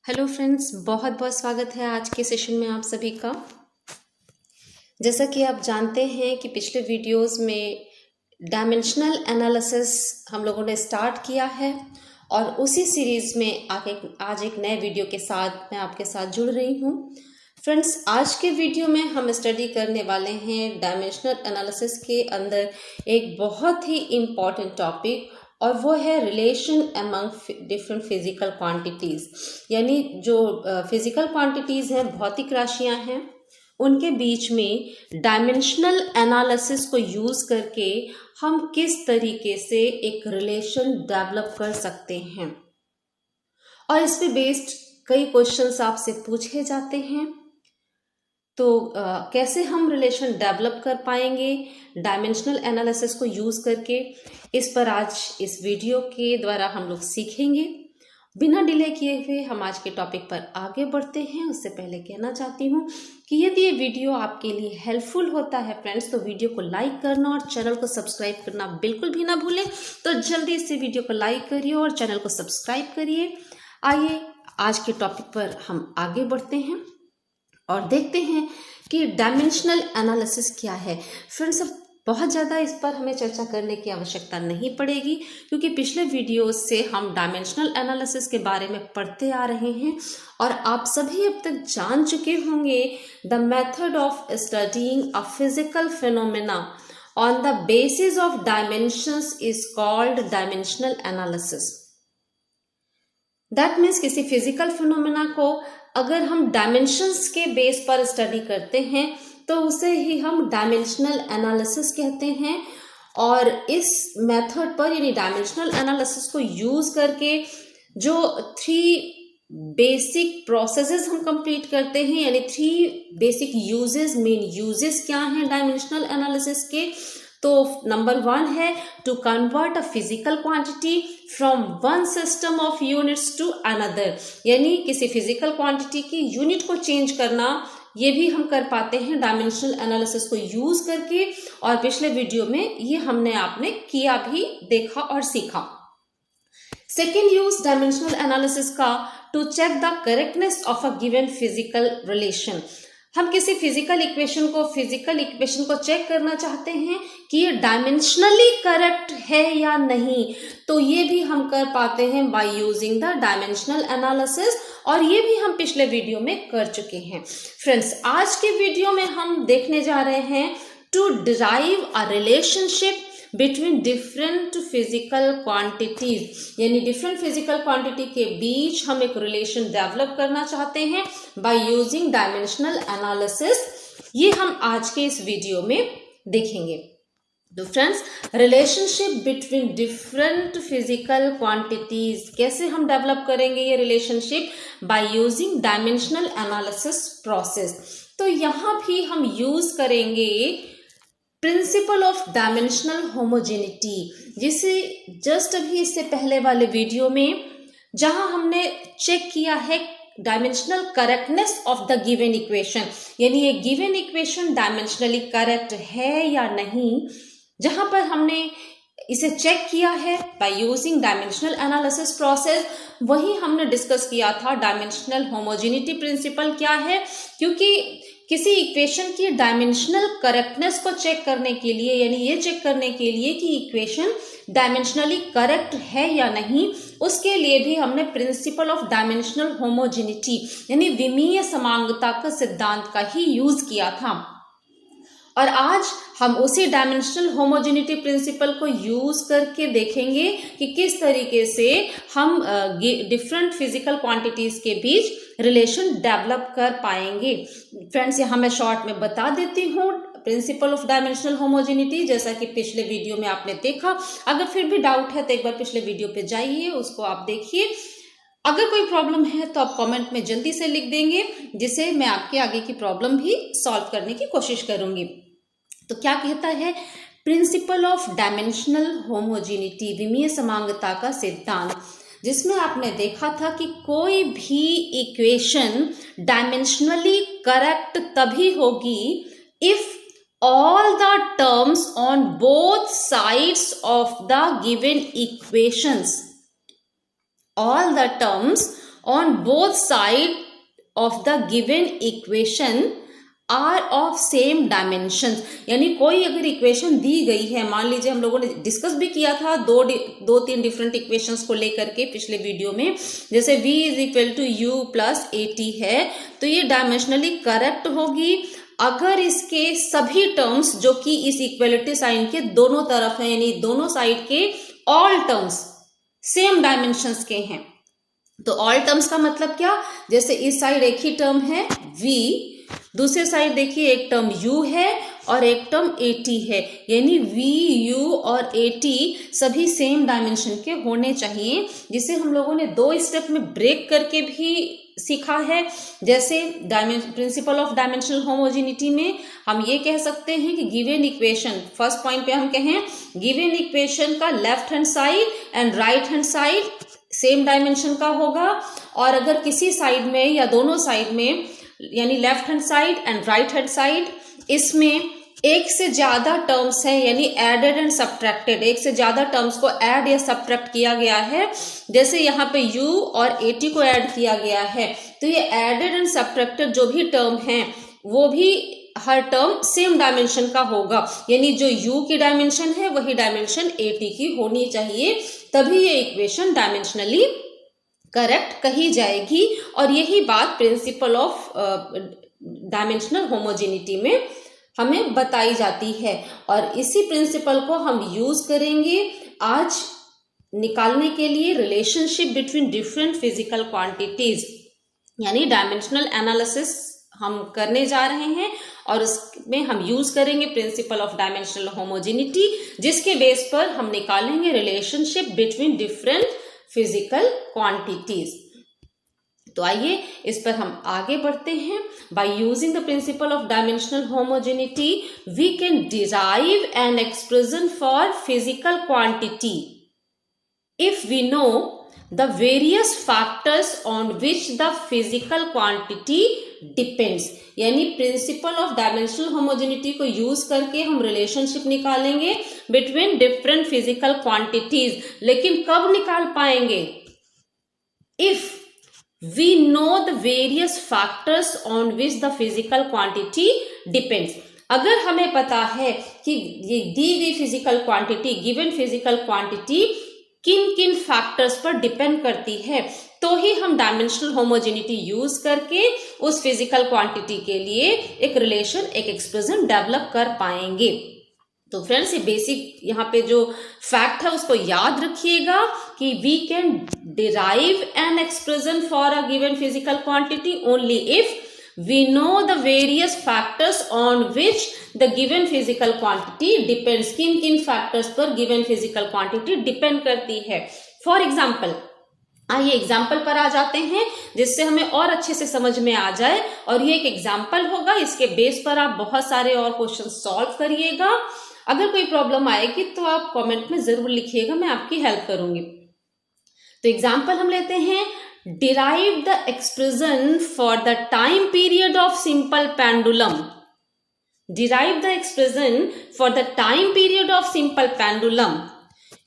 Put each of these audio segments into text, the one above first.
Hello friends, बहुत बहुत स्वागत है आज के सेशन में आप सभी का। जैसा कि आप जानते हैं कि पिछले वीडियोस में डायमेंशनल एनालिसिस हम लोगों ने स्टार्ट किया है और उसी सीरीज में आज एक नए वीडियो के साथ मैं आपके साथ जुड़ रही हूँ। फ्रेंड्स, आज के वीडियो में हम स्टडी करने वाले हैं डायमेंशनल एनालिसिस के अंदर एक बहुत ही इम्पॉर्टेंट टॉपिक, और वो है relation among different physical quantities. यानी जो फिजिकल क्वांटिटीज हैं, भौतिक राशियां हैं, उनके बीच में डायमेंशनल एनालिसिस को यूज करके हम किस तरीके से एक रिलेशन डेवलप कर सकते हैं। और इस पे बेस्ड कई क्वेश्चंस आपसे पूछे जाते हैं। तो कैसे हम रिलेशन डेवलप कर पाएंगे डायमेंशनल एनालिसिस को यूज करके, इस पर आज इस वीडियो के द्वारा हम लोग सीखेंगे। बिना डिले किए हुए हम आज के टॉपिक पर आगे बढ़ते हैं। उससे पहले कहना चाहती हूँ कि यदि ये वीडियो आपके लिए हेल्पफुल होता है फ्रेंड्स, तो वीडियो को लाइक करना और चैनल को सब्सक्राइब करना बिल्कुल भी ना भूलें। तो जल्दी से वीडियो को लाइक करिए और चैनल को सब्सक्राइब करिए। आइए आज के टॉपिक पर हम आगे बढ़ते हैं और देखते हैं कि डायमेंशनल एनालिसिस क्या है। फ्रेंड्स, अब बहुत ज़्यादा इस पर हमें चर्चा करने की आवश्यकता नहीं पड़ेगी, क्योंकि पिछले वीडियोस से हम डायमेंशनल एनालिसिस के बारे में पढ़ते आ रहे हैं और आप सभी अब तक जान चुके होंगे the method of studying a physical phenomena on the basis of dimensions is called dimensional analysis. That means किसी फिजिकल फिनोमेना को अगर हम डायमेंशंस के बेस पर स्टडी करते हैं तो उसे ही हम डायमेंशनल एनालिसिस कहते हैं। और इस मेथड पर यानी डायमेंशनल एनालिसिस को यूज करके जो 3 बेसिक प्रोसेसेस हम कंप्लीट करते हैं, यानी 3 बेसिक यूजेस, मेन यूजेस क्या हैं डायमेंशनल एनालिसिस के। तो नंबर 1 है to convert a physical quantity from one system of units to another, यानी किसी फिजिकल क्वांटिटी की यूनिट को चेंज करना, ये भी हम कर पाते हैं डायमेंशनल एनालिसिस को यूज करके। और पिछले वीडियो में ये हमने आपने किया भी, देखा और सीखा। सेकेंड यूज डायमेंशनल एनालिसिस का to check the correctness of a given physical relation. हम किसी फिजिकल इक्वेशन को चेक करना चाहते हैं कि ये डायमेंशनली करेक्ट है या नहीं, तो ये भी हम कर पाते हैं by using the dimensional analysis, और ये भी हम पिछले वीडियो में कर चुके हैं। फ्रेंड्स, आज के वीडियो में हम देखने जा रहे हैं to derive a relationship between different physical quantities, यानी डिफरेंट फिजिकल क्वांटिटी के बीच हम एक रिलेशन डेवलप करना चाहते हैं बाय यूजिंग डायमेंशनल एनालिसिस। ये हम आज के इस वीडियो में देखेंगे। तो friends, relationship between different physical quantities कैसे हम डेवलप करेंगे ये relationship by using dimensional analysis process. तो यहां भी हम यूज करेंगे प्रिंसिपल ऑफ डायमेंशनल होमोजेनिटी, जिसे जस्ट अभी इससे पहले वाले वीडियो में जहां हमने चेक किया है dimensional correctness of the given equation, यानी ये गिवन इक्वेशन डायमेंशनली करेक्ट है या नहीं, जहां पर हमने इसे चेक किया है by using dimensional analysis process, वही हमने डिस्कस किया था डायमेंशनल होमोजेनिटी प्रिंसिपल क्या है। क्योंकि किसी इक्वेशन की डायमेंशनल करेक्टनेस को चेक करने के लिए, यानी ये चेक करने के लिए कि इक्वेशन डायमेंशनली करेक्ट है या नहीं, उसके लिए भी हमने प्रिंसिपल ऑफ डायमेंशनल होमोजेनिटी यानी विमीय समांगता का सिद्धांत का ही यूज किया था। और आज हम उसी डायमेंशनल होमोजेनिटी प्रिंसिपल को यूज करके देखेंगे कि किस तरीके से हम डिफरेंट फिजिकल क्वांटिटीज के बीच रिलेशन डेवलप कर पाएंगे। फ्रेंड्स, यहाँ मैं शॉर्ट में बता देती हूँ प्रिंसिपल ऑफ डायमेंशनल होमोजेनिटी, जैसा कि पिछले वीडियो में आपने देखा। अगर फिर भी डाउट है तो एक बार पिछले वीडियो पे जाइए, उसको आप देखिए। अगर कोई प्रॉब्लम है तो आप कमेंट में जल्दी से लिख देंगे, जिससे मैं आपके आगे की प्रॉब्लम भी सॉल्व करने की कोशिश करूंगी। तो क्या कहता है प्रिंसिपल ऑफ डायमेंशनल होमोजेनिटी, विमीय समांगता का सिद्धांत, जिसमें आपने देखा था कि कोई भी इक्वेशन डायमेंशनली करेक्ट तभी होगी if all the terms on both sides of the given equations, all the terms on both side of the given equation are of same dimension. यानी कोई अगर इक्वेशन दी गई है, मान लीजिए हम लोगों ने डिस्कस भी किया था दो तीन डिफरेंट इक्वेशंस को लेकर के पिछले वीडियो में, जैसे v is equal to u plus at है, तो ये डायमेंशनली करेक्ट होगी अगर इसके सभी टर्म्स जो कि इस इक्वलिटी साइन के दोनों तरफ है, यानी दोनों साइड के ऑल टर्म्स सेम डायमेंशंस के हैं। तो ऑल टर्म्स का मतलब क्या, जैसे इस साइड एक ही टर्म है v, दूसरे साइड देखिए एक टर्म u है और एक टर्म at है, यानी v, u और at सभी सेम डायमेंशन के होने चाहिए, जिसे हम लोगों ने 2 स्टेप में ब्रेक करके भी सीखा है। जैसे प्रिंसिपल ऑफ डायमेंशनल होमोजेनिटी में हम ये कह सकते हैं कि गिवन इक्वेशन, फर्स्ट पॉइंट पे हम कहें गिवन इक्वेशन का left hand side and right hand side same dimension का होगा, और अगर किसी साइड में या दोनों साइड में, यानी left hand side and right hand side, इसमें एक से ज्यादा टर्म्स हैं, यानी एडेड एंड सब्ट्रैक्टेड, एक से ज्यादा टर्म्स को ऐड या सब्ट्रैक्ट किया गया है, जैसे यहाँ पे u और at को ऐड किया गया है, तो ये एडेड एंड सब्ट्रैक्टेड जो भी टर्म है वो भी हर टर्म सेम डायमेंशन का होगा, यानी जो u की डायमेंशन है वही डायमेंशन at की होनी चाहिए, तभी ये इक्वेशन डायमेंशनली करेक्ट कही जाएगी। और यही बात प्रिंसिपल ऑफ डायमेंशनल होमोजेनिटी में हमें बताई जाती है, और इसी प्रिंसिपल को हम यूज करेंगे आज निकालने के लिए relationship between different physical quantities, यानी डायमेंशनल एनालिसिस हम करने जा रहे हैं, और उसमें हम यूज करेंगे प्रिंसिपल ऑफ डायमेंशनल होमोजेनिटी, जिसके बेस पर हम निकालेंगे relationship between different physical quantities. तो आइए इस पर हम आगे बढ़ते हैं। By using the principle of dimensional homogeneity we can derive an expression for physical quantity if we know the various factors on which the physical quantity depends. यानी principle of dimensional homogeneity को use करके हम relationship निकालेंगे between different physical quantities, लेकिन कब निकाल पाएंगे, if we know the various factors on which the physical quantity depends। अगर हमें पता है कि ये दी गई physical quantity, given physical quantity किन किन फैक्टर्स पर डिपेंड करती है, तो ही हम डायमेंशनल होमोजेनिटी यूज करके उस फिजिकल क्वांटिटी के लिए एक रिलेशन, एक एक्सप्रेशन डेवलप कर पाएंगे। तो फ्रेंड्स, ये बेसिक यहाँ पे जो फैक्ट है उसको याद रखिएगा कि we can derive an expression for a given physical quantity only if we know the various factors on which the given physical quantity depends. किन किन फैक्टर्स पर गिवन फिजिकल क्वांटिटी डिपेंड करती है। फॉर एग्जाम्पल, आइए example पर आ जाते हैं जिससे हमें और अच्छे से समझ में आ जाए, और ये एक एग्जाम्पल होगा, इसके बेस पर आप बहुत सारे और क्वेश्चन सॉल्व करिएगा। अगर कोई प्रॉब्लम आएगी तो आप कमेंट में जरूर लिखिएगा, मैं आपकी हेल्प करूंगी। तो एग्जाम्पल हम लेते हैं, derive the expression for the time period of simple pendulum. Derive the expression for the time period of simple pendulum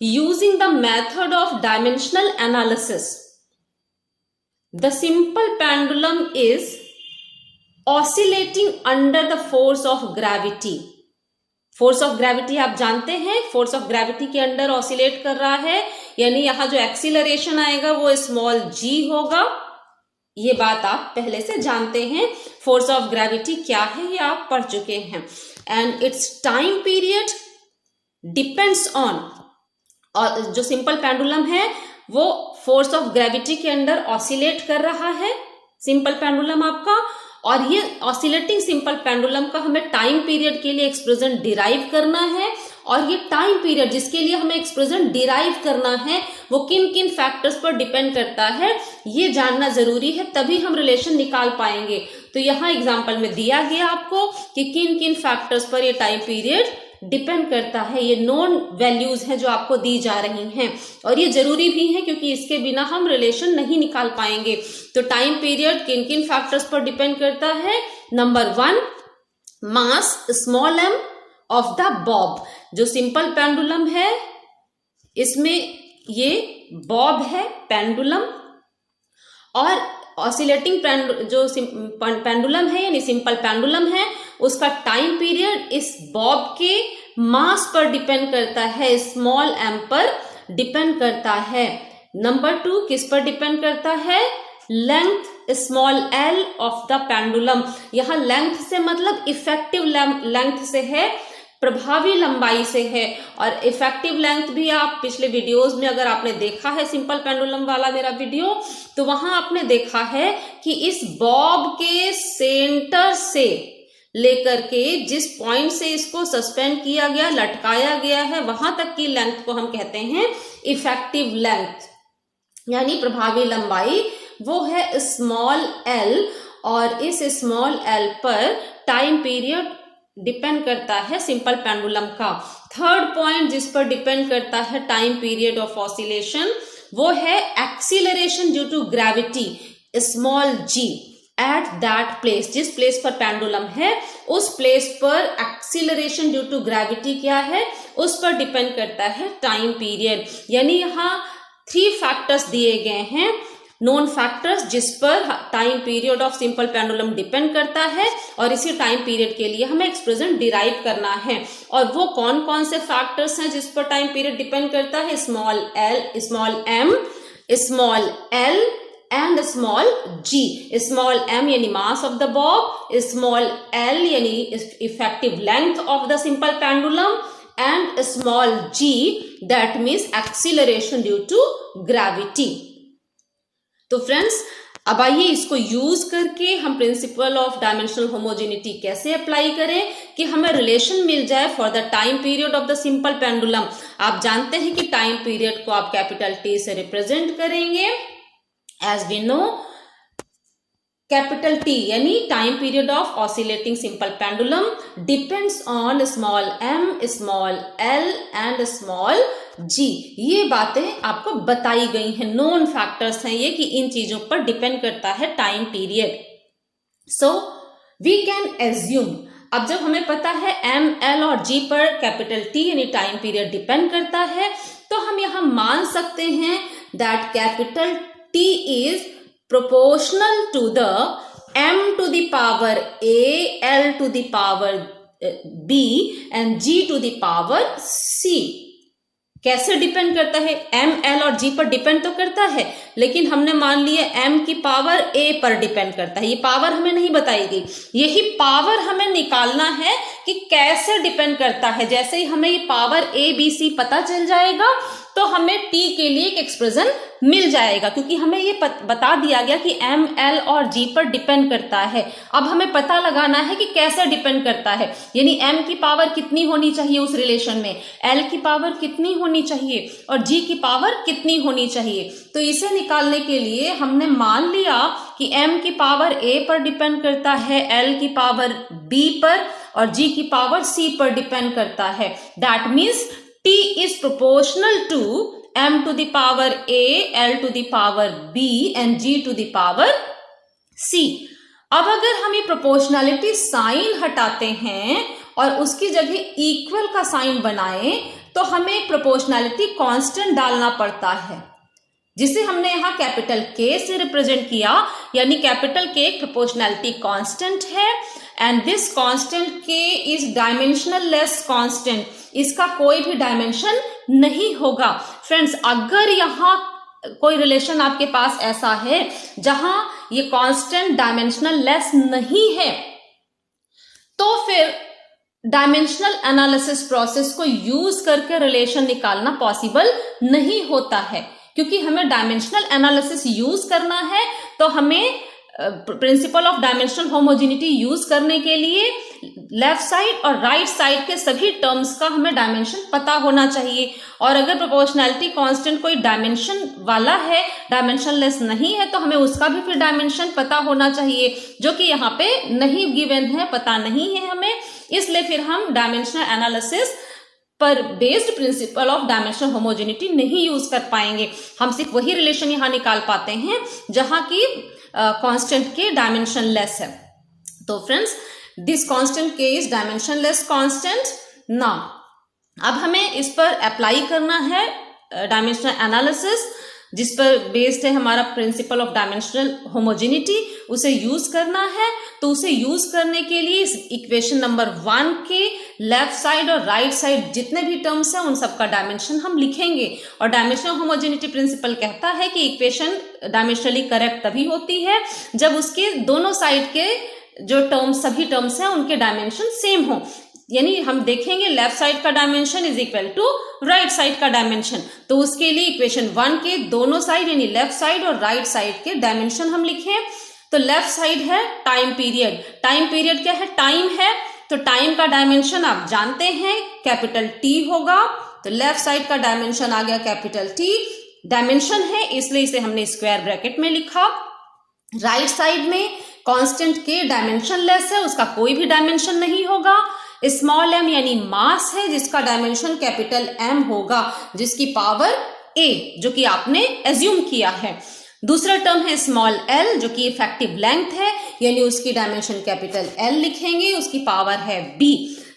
using the method of dimensional analysis. The simple pendulum is oscillating under the force of gravity. Force of gravity आप जानते हैं, force of gravity के under oscillate कर रहा है, यानी यहां जो एक्सीलरेशन आएगा वो स्मॉल g होगा। ये बात आप पहले से जानते हैं, फोर्स ऑफ ग्रेविटी क्या है ये आप पढ़ चुके हैं। And it's time period depends on, और जो सिंपल पेंडुलम है वो फोर्स ऑफ ग्रेविटी के अंडर ऑसिलेट कर रहा है, सिंपल पेंडुलम आपका, और ये ऑसिलेटिंग सिंपल पेंडुलम का हमें टाइम पीरियड के लिए एक्सप्रेशन डिराइव करना है, और ये टाइम पीरियड जिसके लिए हमें एक्सप्रेशन डिराइव करना है वो किन किन फैक्टर्स पर डिपेंड करता है ये जानना जरूरी है, तभी हम रिलेशन निकाल पाएंगे। तो यहाँ एग्जाम्पल में दिया गया आपको कि किन किन फैक्टर्स पर ये टाइम पीरियड डिपेंड करता है। ये नोन वैल्यूज हैं जो आपको दी जा रही हैं, और ये जरूरी भी है क्योंकि इसके बिना हम रिलेशन नहीं निकाल पाएंगे। तो टाइम पीरियड किन किन फैक्टर्स पर डिपेंड करता है। Number 1, mass small m of the Bob. जो सिंपल पेंडुलम है इसमें ये बॉब है पेंडुलम, और ऑसिलेटिंग जो पेंडुलम है यानी सिंपल पेंडुलम है, उसका टाइम पीरियड इस बॉब के मास पर डिपेंड करता है, स्मॉल एम पर डिपेंड करता है। नंबर 2 किस पर डिपेंड करता है? Length small L of the pendulum. यहां लेंथ से मतलब इफेक्टिव लेंथ से है, प्रभावी लंबाई से है। और इफेक्टिव लेंथ भी आप पिछले वीडियोस में अगर आपने देखा है सिंपल पेंडुलम वाला मेरा वीडियो, तो वहां आपने देखा है कि इस बॉब के सेंटर से लेकर के जिस पॉइंट से इसको सस्पेंड किया गया, लटकाया गया है, वहां तक की लेंथ को हम कहते हैं इफेक्टिव लेंथ यानी प्रभावी लंबाई, वो है स्मॉल एल। और इस स्मॉल एल पर टाइम पीरियड डिपेंड करता है सिंपल पेंडुलम का। थर्ड पॉइंट जिस पर डिपेंड करता है टाइम पीरियड ऑफ ऑसिलेशन, वो है acceleration due to gravity small g at that place. जिस प्लेस पर पेंडुलम है उस प्लेस पर एक्सीलरेशन ड्यू टू ग्रेविटी क्या है, उस पर डिपेंड करता है टाइम पीरियड। यानी यहाँ 3 फैक्टर्स दिए गए हैं, नोन फैक्टर्स, जिस पर time period of simple pendulum depend करता है, और इसी टाइम पीरियड के लिए हमें एक्सप्रेशन डिराइव करना है। और वो कौन कौन से फैक्टर्स हैं जिस पर टाइम पीरियड डिपेंड करता है? Small L, small M, small L and small G. Small M यानी mass of the bob, small L यानी effective length of the simple pendulum, and small G that means acceleration due to gravity. तो friends, अब आइए इसको use करके हम principle of dimensional homogeneity कैसे apply करें कि हमें रिलेशन मिल जाए for the time period of the simple pendulum. आप जानते हैं कि टाइम पीरियड को आप कैपिटल टी से रिप्रेजेंट करेंगे। As we know, capital T यानी time period of oscillating simple pendulum depends on small M, small L and small G. ये बातें आपको बताई गई हैं, नोन फैक्टर्स हैं ये, कि इन चीजों पर डिपेंड करता है time period. So we can assume, अब जब हमें पता है एम, एल और जी पर कैपिटल टी यानी टाइम पीरियड डिपेंड करता है, तो हम यहां मान सकते हैं that capital T is proportional to the m to the power a, l to the power b and g to the power c। कैसे डिपेंड करता है? m, l और g पर डिपेंड तो करता है, लेकिन हमने मान लिया m की पावर a पर डिपेंड करता है। ये पावर हमें नहीं बताई गई, यही पावर हमें निकालना है कि कैसे डिपेंड करता है। जैसे ही हमें ये पावर a, b, c पता चल जाएगा तो हमें t के लिए एक एक्सप्रेशन मिल जाएगा, क्योंकि हमें ये बता दिया गया कि m, l और g पर डिपेंड करता है। अब हमें पता लगाना है कि कैसे डिपेंड करता है, यानी m की पावर कितनी होनी चाहिए उस रिलेशन में, l की पावर कितनी होनी चाहिए और g की पावर कितनी होनी चाहिए। तो इसे निकालने के लिए हमने मान लिया कि m की पावर a पर डिपेंड करता है, l की पावर b पर और g की पावर c पर डिपेंड करता है। That means t is proportional to m to the power a, l to the power b and g to the power c। अब अगर हम ये प्रोपोर्शनैलिटी साइन हटाते हैं और उसकी जगह इक्वल का साइन बनाएं, तो हमें एक प्रोपोर्शनैलिटी कांस्टेंट डालना पड़ता है, जिसे हमने यहां कैपिटल K से रिप्रेजेंट किया, यानी कैपिटल K एक प्रोपोर्शनैलिटी कांस्टेंट है and this constant K is dimensional less constant. इसका कोई भी डायमेंशन नहीं होगा। फ्रेंड्स, अगर यहां कोई रिलेशन आपके पास ऐसा है जहां ये कांस्टेंट डायमेंशनल लेस नहीं है, तो फिर डायमेंशनल एनालिसिस प्रोसेस को यूज करके रिलेशन निकालना पॉसिबल नहीं होता है। क्योंकि हमें डायमेंशनल एनालिसिस यूज करना है, तो हमें principal of dimensional homogeneity use करने के लिए लेफ्ट साइड और राइट साइड के सभी टर्म्स का हमें डायमेंशन पता होना चाहिए। और अगर प्रोपोर्शनैलिटी कांस्टेंट कोई डायमेंशन वाला है, डायमेंशन लेस नहीं है, तो हमें उसका भी फिर डायमेंशन पता होना चाहिए, जो कि यहाँ पे नहीं गिवन है, पता नहीं है हमें। इसलिए फिर हम डायमेंशनल एनालिसिस पर based principal of dimensional homogeneity नहीं यूज कर पाएंगे। हम सिर्फ वही रिलेशन यहां निकाल पाते हैं जहां की कांस्टेंट के डायमेंशन लेस है। तो फ्रेंड्स, दिस कांस्टेंट के is dimension less constant. Now अब हमें इस पर अप्लाई करना है डायमेंशनल एनालिसिस। जिस पर बेस्ड है हमारा प्रिंसिपल ऑफ डायमेंशनल होमोजेनिटी, उसे यूज करना है। तो उसे यूज करने के लिए इस इक्वेशन नंबर 1 के लेफ्ट साइड और राइट साइड जितने भी टर्म्स हैं उन सबका डायमेंशन हम लिखेंगे। और डायमेंशनल होमोजेनिटी प्रिंसिपल कहता है कि इक्वेशन डायमेंशनली करेक्ट तभी होती है जब उसके दोनों साइड के जो टर्म्स, सभी टर्म्स हैं उनके डायमेंशन सेम हो। यानी हम देखेंगे लेफ्ट साइड का dimension is equal to right side का डायमेंशन। तो उसके लिए इक्वेशन 1 के दोनों साइड यानी लेफ्ट साइड और राइट साइड के डायमेंशन हम लिखें। तो लेफ्ट साइड है टाइम पीरियड। टाइम पीरियड क्या है? टाइम है। तो टाइम का डायमेंशन आप जानते हैं कैपिटल टी होगा। तो लेफ्ट साइड का डायमेंशन आ गया कैपिटल टी। डायमेंशन है इसलिए इसे हमने स्क्वायर ब्रैकेट में लिखा। राइट साइड में कांस्टेंट के डायमेंशन लेस है, उसका कोई भी डायमेंशन नहीं होगा। स्मॉल m यानी मास है जिसका डायमेंशन कैपिटल M होगा, जिसकी पावर a, जो कि आपने एज्यूम किया है। दूसरा टर्म है स्मॉल l जो कि इफेक्टिव लेंथ है, यानी उसकी डायमेंशन कैपिटल L लिखेंगे, उसकी पावर है b।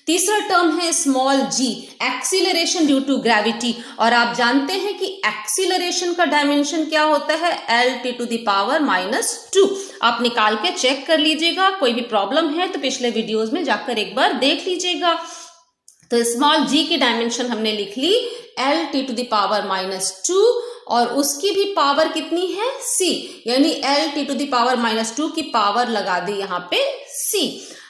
तीसरा टर्म है small g, acceleration due to gravity. और आप जानते हैं कि एक्सीलरेशन का डायमेंशन क्या होता है? L to the power -2। आप निकाल के चेक कर लीजिएगा, कोई भी प्रॉब्लम है तो पिछले वीडियोस में जाकर एक बार देख लीजिएगा। तो स्मॉल g की डायमेंशन हमने लिख ली L टू द पावर -2 और उसकी भी पावर कितनी है? c, यानी L टू द पावर -2 की पावर लगा दी यहाँ पे c।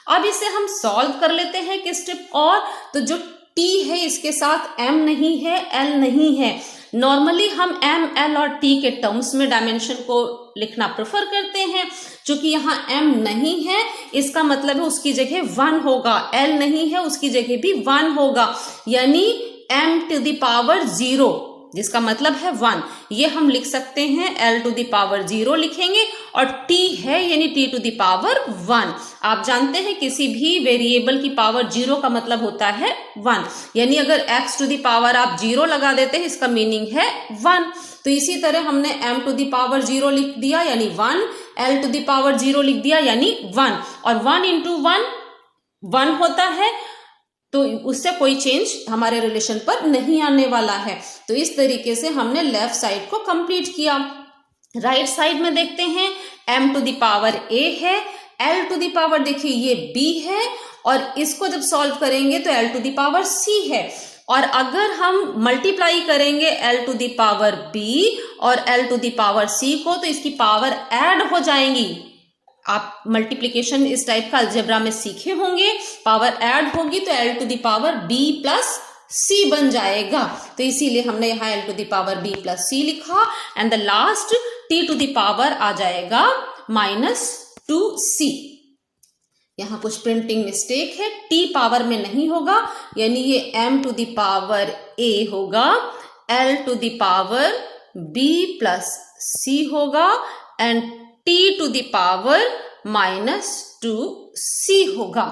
अब इसे हम सॉल्व कर लेते हैं एक स्टेप और। तो जो t है इसके साथ m नहीं है, l नहीं है। नॉर्मली हम m, l और t के टर्म्स में डायमेंशन को लिखना प्रेफर करते हैं। चूंकि यहाँ m नहीं है इसका मतलब है उसकी जगह 1 होगा, l नहीं है उसकी जगह भी 1 होगा, यानी m टू द पावर 0 जिसका मतलब है 1। ये हम लिख सकते हैं L टू द पावर 0 लिखेंगे और t है यानी t टू द पावर 1। आप जानते हैं किसी भी वेरिएबल की पावर 0 का मतलब होता है 1, यानी अगर x टू द पावर आप 0 लगा देते हैं इसका मीनिंग है 1। तो इसी तरह हमने m टू द पावर 0 लिख दिया यानी 1, L टू द पावर 0 लिख दिया यानी 1, और 1 इंटू 1 होता है, तो उससे कोई चेंज हमारे रिलेशन पर नहीं आने वाला है। तो इस तरीके से हमने लेफ्ट साइड को कंप्लीट किया। राइट साइड में देखते हैं m to the power a है, L टू द पावर देखिए ये b है, और इसको जब सॉल्व करेंगे तो L to the power c है। और अगर हम मल्टीप्लाई करेंगे L to the power b और L to the power c को तो इसकी पावर ऐड हो जाएंगी। आप मल्टीप्लिकेशन इस टाइप का अलजेब्रा में सीखे होंगे, पावर ऐड होगी तो L to the power b plus c बन जाएगा। तो इसीलिए हमने यहाँ L to the power b plus c लिखा and the last t to the power आ जाएगा -2c। यहाँ कुछ प्रिंटिंग मिस्टेक है, t पावर में नहीं होगा, यानी ये m to the power a होगा, L to the power b plus c होगा and t to the power -2c होगा।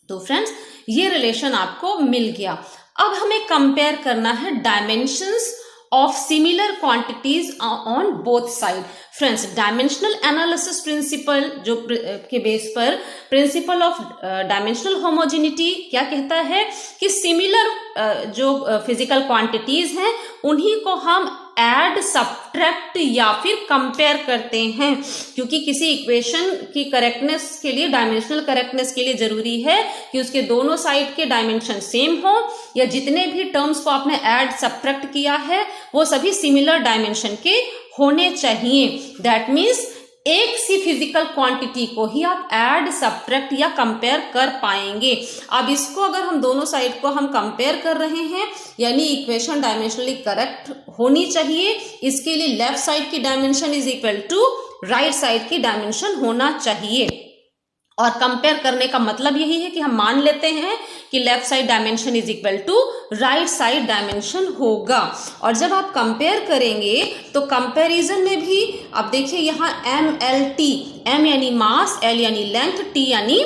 तो फ्रेंड्स ये रिलेशन आपको मिल गया। अब हमें कंपेयर करना है dimensions of similar quantities on both side. Friends dimensional analysis principle जो के बेस पर प्रिंसिपल ऑफ डायमेंशनल होमोजेनिटी क्या कहता है कि सिमिलर जो फिजिकल क्वांटिटीज हैं उन्हीं को हम ऐड, सब्ट्रैक्ट या फिर कंपेयर करते हैं, क्योंकि किसी इक्वेशन की करेक्टनेस के लिए, डायमेंशनल करेक्टनेस के लिए जरूरी है कि उसके दोनों साइड के डायमेंशन सेम हो, या जितने भी टर्म्स को आपने ऐड, सब्ट्रैक्ट किया है वो सभी सिमिलर डायमेंशन के होने चाहिए। दैट मीन्स एक सी फिजिकल क्वांटिटी को ही आप ऐड, सब्ट्रैक्ट या कंपेयर कर पाएंगे। अब इसको अगर हम दोनों साइड को हम कंपेयर कर रहे हैं यानी इक्वेशन डायमेंशनली करेक्ट होनी चाहिए, इसके लिए लेफ्ट साइड की dimension is equal to right side की डायमेंशन होना चाहिए। और कंपेयर करने का मतलब यही है कि हम मान लेते हैं कि left side dimension is equal to right side dimension होगा। और जब आप कंपेयर करेंगे तो कंपैरिजन में भी आप देखिए यहाँ MLT, M यानी मास, L यानी लेंथ, T यानी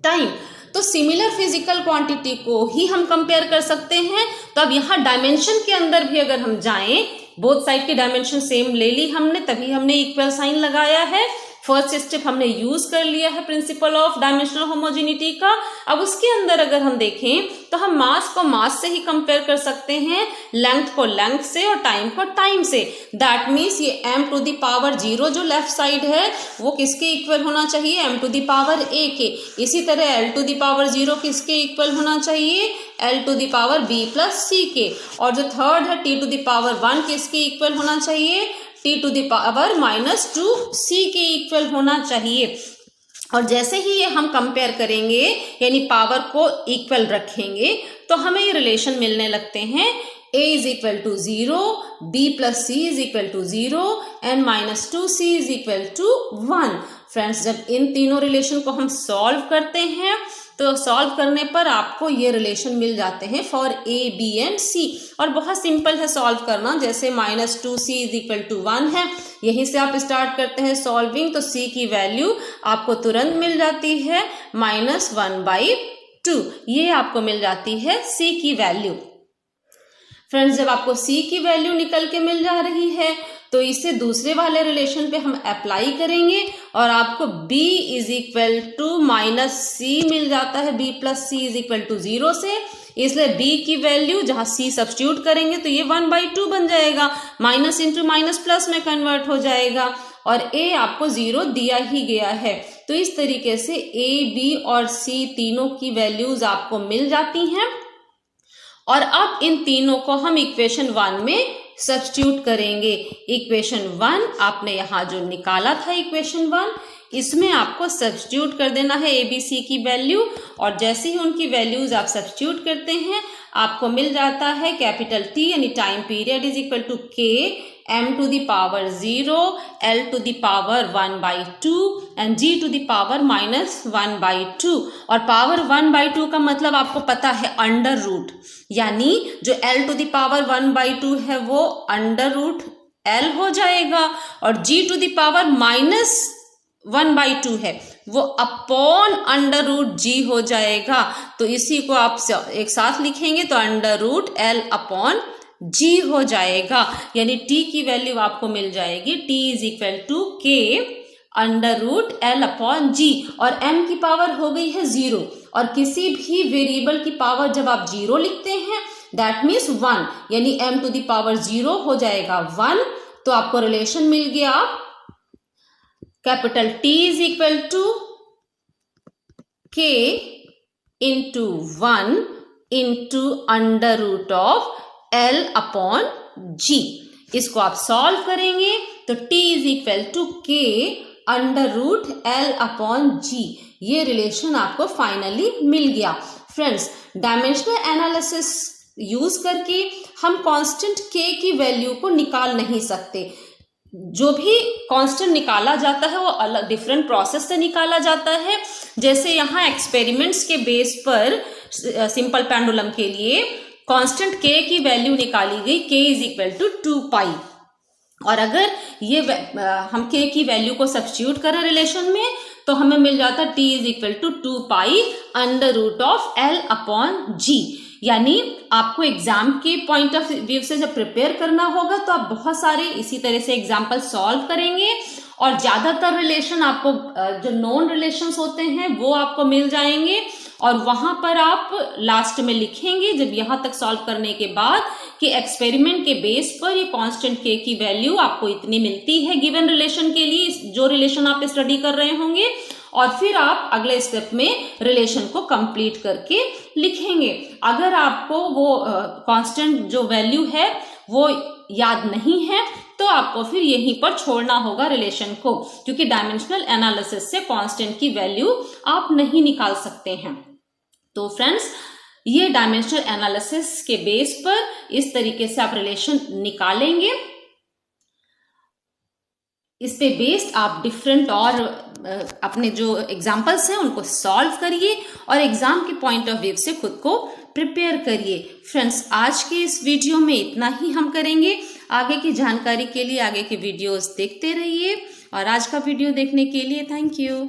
टाइम, तो सिमिलर फिजिकल क्वांटिटी को ही हम कंपेयर कर सकते हैं। तो अब यहाँ डायमेंशन के अंदर भी अगर हम जाएं, बोथ साइड की डायमेंशन सेम ले ली हमने, तभी हमने इक्वल साइन लगाया है। फर्स्ट स्टेप हमने यूज कर लिया है प्रिंसिपल ऑफ डायमेंशनल होमोजेनिटी का। अब उसके अंदर अगर हम देखें तो हम मास को मास से ही कंपेयर कर सकते हैं, लेंथ को लेंथ से और टाइम को टाइम से। दैट मीन्स ये m⁻0 जो लेफ्ट साइड है वो किसके इक्वल होना चाहिए, m⁻a के। इसी तरह l⁻0 किसके इक्वल होना चाहिए, l⁻b+c के। और जो थर्ड है t⁻1 किसके इक्वल होना चाहिए, t⁻−2c के इक्वल होना चाहिए। और जैसे ही ये हम कंपेयर करेंगे यानी पावर को इक्वल रखेंगे तो हमें ये रिलेशन मिलने लगते हैं, a = 0, b+c = 0 and -2c = 1। Friends, जब इन तीनों रिलेशन को हम सॉल्व करते हैं तो सॉल्व करने पर आपको ये रिलेशन मिल जाते हैं for a, b and c। और बहुत सिंपल है सॉल्व करना, जैसे -2c = 1 है, यहीं से आप स्टार्ट करते हैं सॉल्विंग तो c की वैल्यू आपको तुरंत मिल जाती है -1/2, ये आपको मिल जाती है c की वैल्यू। फ्रेंड्स, जब आपको c की वैल्यू निकल के मिल जा रही है तो इसे दूसरे वाले रिलेशन पे हम अप्लाई करेंगे और आपको b = -c मिल जाता है, b+c = 0 से। इसलिए b की वैल्यू जहां c सब्स्टिट्यूट करेंगे तो ये 1/2 बन जाएगा, माइनस इंटू माइनस प्लस में कन्वर्ट हो जाएगा और a आपको 0 दिया ही गया है। तो इस तरीके से a, b और c तीनों की वैल्यूज आपको मिल जाती हैं। और अब इन तीनों को हम इक्वेशन 1 में सब्स्टिट्यूट करेंगे। इक्वेशन 1 आपने यहाँ जो निकाला था इक्वेशन 1, इसमें आपको सब्स्टिट्यूट कर देना है ए बी सी की वैल्यू। और जैसे ही उनकी वैल्यूज आप सब्स्टिट्यूट करते हैं आपको मिल जाता है कैपिटल T यानी time period = k m⁻0 l⁻1/2 and g⁻⁻1/2। और पावर 1/2 का मतलब आपको पता है अंडर रूट, यानी जो l⁻1/2 है वो √l हो जाएगा और g⁻⁻1/2 है वो अपॉन √g हो जाएगा। तो इसी को आप एक साथ लिखेंगे तो √l/g हो जाएगा, यानी t की वैल्यू आपको मिल जाएगी t = k √l/g। और m की पावर हो गई है 0 और किसी भी वेरिएबल की पावर जब आप 0 लिखते हैं दैट मीन्स 1, यानी m⁻0 हो जाएगा 1। तो आपको रिलेशन मिल गया कैपिटल T = k × 1 × √l/g। इसको आप सॉल्व करेंगे तो T = k √l/g। ये रिलेशन आपको फाइनली मिल गया। फ्रेंड्स, डायमेंशनल एनालिसिस यूज करके हम कांस्टेंट k की वैल्यू को निकाल नहीं सकते। जो भी कांस्टेंट निकाला जाता है वो अलग डिफरेंट प्रोसेस से निकाला जाता है। जैसे यहाँ एक्सपेरिमेंट्स के बेस पर सिंपल पेंडुलम के लिए कांस्टेंट k की वैल्यू निकाली गई, k = 2π। और अगर ये हम k की वैल्यू को सब्स्टिट्यूट करें रिलेशन में तो हमें मिल जाता t = 2π √l/g। यानी आपको एग्जाम के पॉइंट ऑफ व्यू से जब प्रिपेयर करना होगा तो आप बहुत सारे इसी तरह से एग्जाम्पल सॉल्व करेंगे और ज्यादातर रिलेशन आपको जो नॉन रिलेशंस होते हैं वो आपको मिल जाएंगे और वहां पर आप लास्ट में लिखेंगे जब यहां तक सॉल्व करने के बाद कि एक्सपेरिमेंट के बेस पर ये कांस्टेंट k की वैल्यू आपको इतनी मिलती है गिवन रिलेशन के लिए, जो रिलेशन आप स्टडी कर रहे होंगे। और फिर आप अगले स्टेप में रिलेशन को कंप्लीट करके लिखेंगे। अगर आपको वो कांस्टेंट जो वैल्यू है वो याद नहीं है तो आपको फिर यहीं पर छोड़ना होगा रिलेशन को, क्योंकि डायमेंशनल एनालिसिस से कांस्टेंट की वैल्यू आप नहीं निकाल सकते हैं। तो फ्रेंड्स, ये डायमेंशनल एनालिसिस के बेस पर इस तरीके से आप रिलेशन निकालेंगे। इस पे बेस्ड आप डिफरेंट और अपने जो एग्जाम्पल्स हैं उनको सॉल्व करिए और एग्जाम के पॉइंट ऑफ व्यू से खुद को प्रिपेयर करिए। फ्रेंड्स, आज के इस वीडियो में इतना ही हम करेंगे। आगे की जानकारी के लिए आगे के वीडियोस देखते रहिए और आज का वीडियो देखने के लिए थैंक यू।